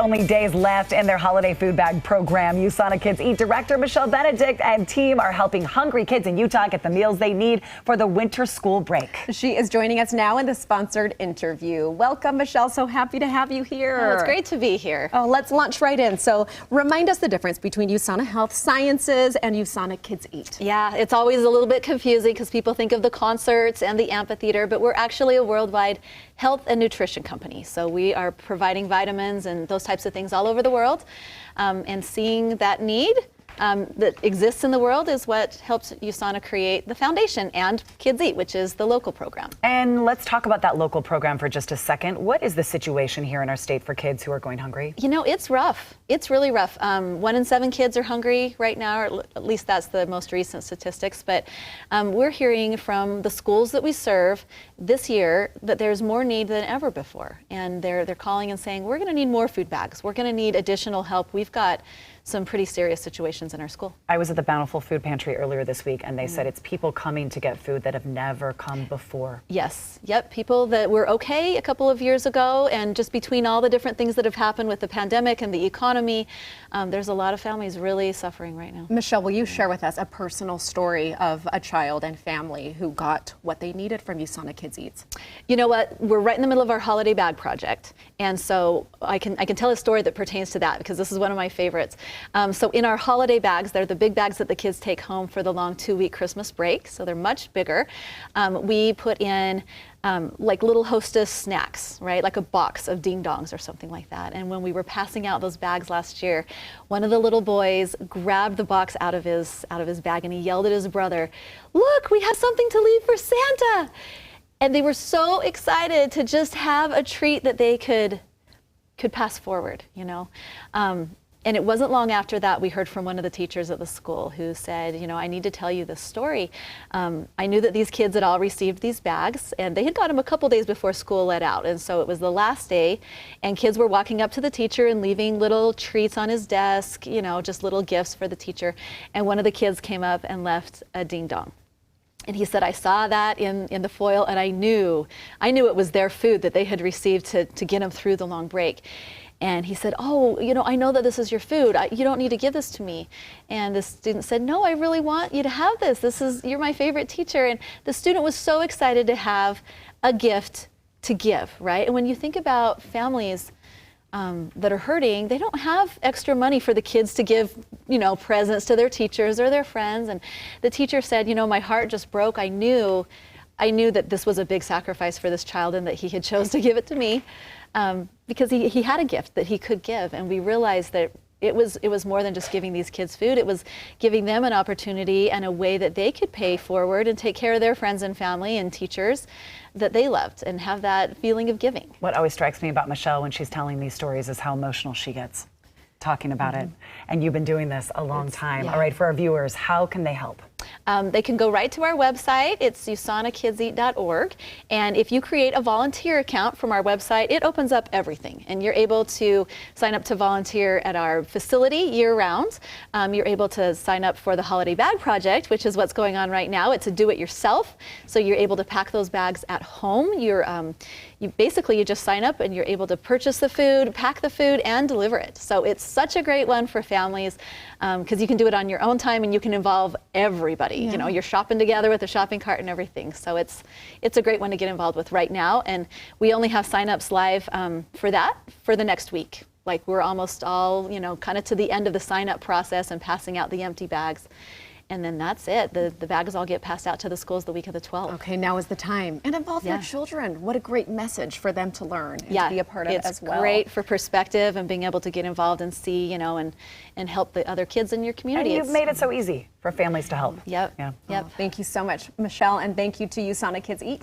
only days left in their holiday food bag program. USANA Kids Eat director Michelle Benedict and team are helping hungry kids in Utah get the meals they need for the winter school break. She is joining us now in the sponsored interview. Welcome, Michelle. So happy to have you here. Oh, it's great to be here. Oh, let's launch right in. So remind us the difference between USANA Health Sciences and USANA Kids Eat. Yeah, it's always a little bit confusing because people think of the concerts and the amphitheater, but we're actually a worldwide health and nutrition company. So we are providing vitamins and those types of things all over the world, and seeing that need that exists in the world is what helps USANA create the foundation and Kids Eat, which is the local program. And let's talk about that local program for just a second. What is the situation here in our state for kids who are going hungry? You know, it's rough. It's really rough. 1 in 7 kids are hungry right now, or at least that's the most recent statistics. But we're hearing from the schools that we serve this year that there's more need than ever before. And they're calling and saying, we're going to need more food bags. We're going to need additional help. We've got some pretty serious situations in our school. I was at the Bountiful Food Pantry earlier this week, and they said it's people coming to get food that have never come before. Yes, yep, people that were okay a couple of years ago, and just between all the different things that have happened with the pandemic and the economy, there's a lot of families really suffering right now. Michelle, will you share with us a personal story of a child and family who got what they needed from USANA Kids Eats? You know what? We're right in the middle of our holiday bag project, and so I can tell a story that pertains to that because this is one of my favorites. So in our holiday bags, they're the big bags that the kids take home for the long 2-week Christmas break, so they're much bigger. We put in like little Hostess snacks, right? Like a box of ding dongs or something like that. And when we were passing out those bags last year, one of the little boys grabbed the box out of his bag and he yelled at his brother, "Look, we have something to leave for Santa!" And they were so excited to just have a treat that they could pass forward, you know. And it wasn't long after that we heard from one of the teachers at the school who said, you know, I need to tell you this story. I knew that these kids had all received these bags, and they had got them a couple days before school let out. And so it was the last day, and kids were walking up to the teacher and leaving little treats on his desk, you know, just little gifts for the teacher. And one of the kids came up and left a ding dong. And he said, I saw that in the foil, and I knew it was their food that they had received to get them through the long break. And he said, oh, you know, I know that this is your food. You don't need to give this to me. And the student said, no, I really want you to have this. You're my favorite teacher. And the student was so excited to have a gift to give, right? And when you think about families that are hurting, they don't have extra money for the kids to give, you know, presents to their teachers or their friends. And the teacher said, you know, my heart just broke. I knew that this was a big sacrifice for this child and that he had chose to give it to me. Because he had a gift that he could give, and we realized that it was more than just giving these kids food. It was giving them an opportunity and a way that they could pay forward and take care of their friends and family and teachers that they loved and have that feeling of giving. What always strikes me about Michelle when she's telling these stories is how emotional she gets talking about it. And you've been doing this a long time. Yeah. All right, for our viewers, how can they help? They can go right to our website. It's usanakidseat.org. And if you create a volunteer account from our website, it opens up everything. And you're able to sign up to volunteer at our facility year-round. You're able to sign up for the Holiday Bag Project, which is what's going on right now. It's a do-it-yourself. So you're able to pack those bags at home. You just sign up and you're able to purchase the food, pack the food, and deliver it. So it's such a great one for families because you can do it on your own time and you can involve everybody. Yeah. You know, you're shopping together with a shopping cart and everything. So it's a great one to get involved with right now. And we only have signups live for the next week. Like we're almost all, you know, kind of to the end of the sign up process and passing out the empty bags. And then that's it. The bags all get passed out to the schools the week of the 12th. Okay, now is the time. And involve your children. What a great message for them to learn and to be a part of it as well. It's great for perspective and being able to get involved and see, you know, and help the other kids in your community. And you've made it so easy for families to help. Yep. Yeah. Yep. Oh, thank you so much, Michelle, and thank you to USANA Kids Eat.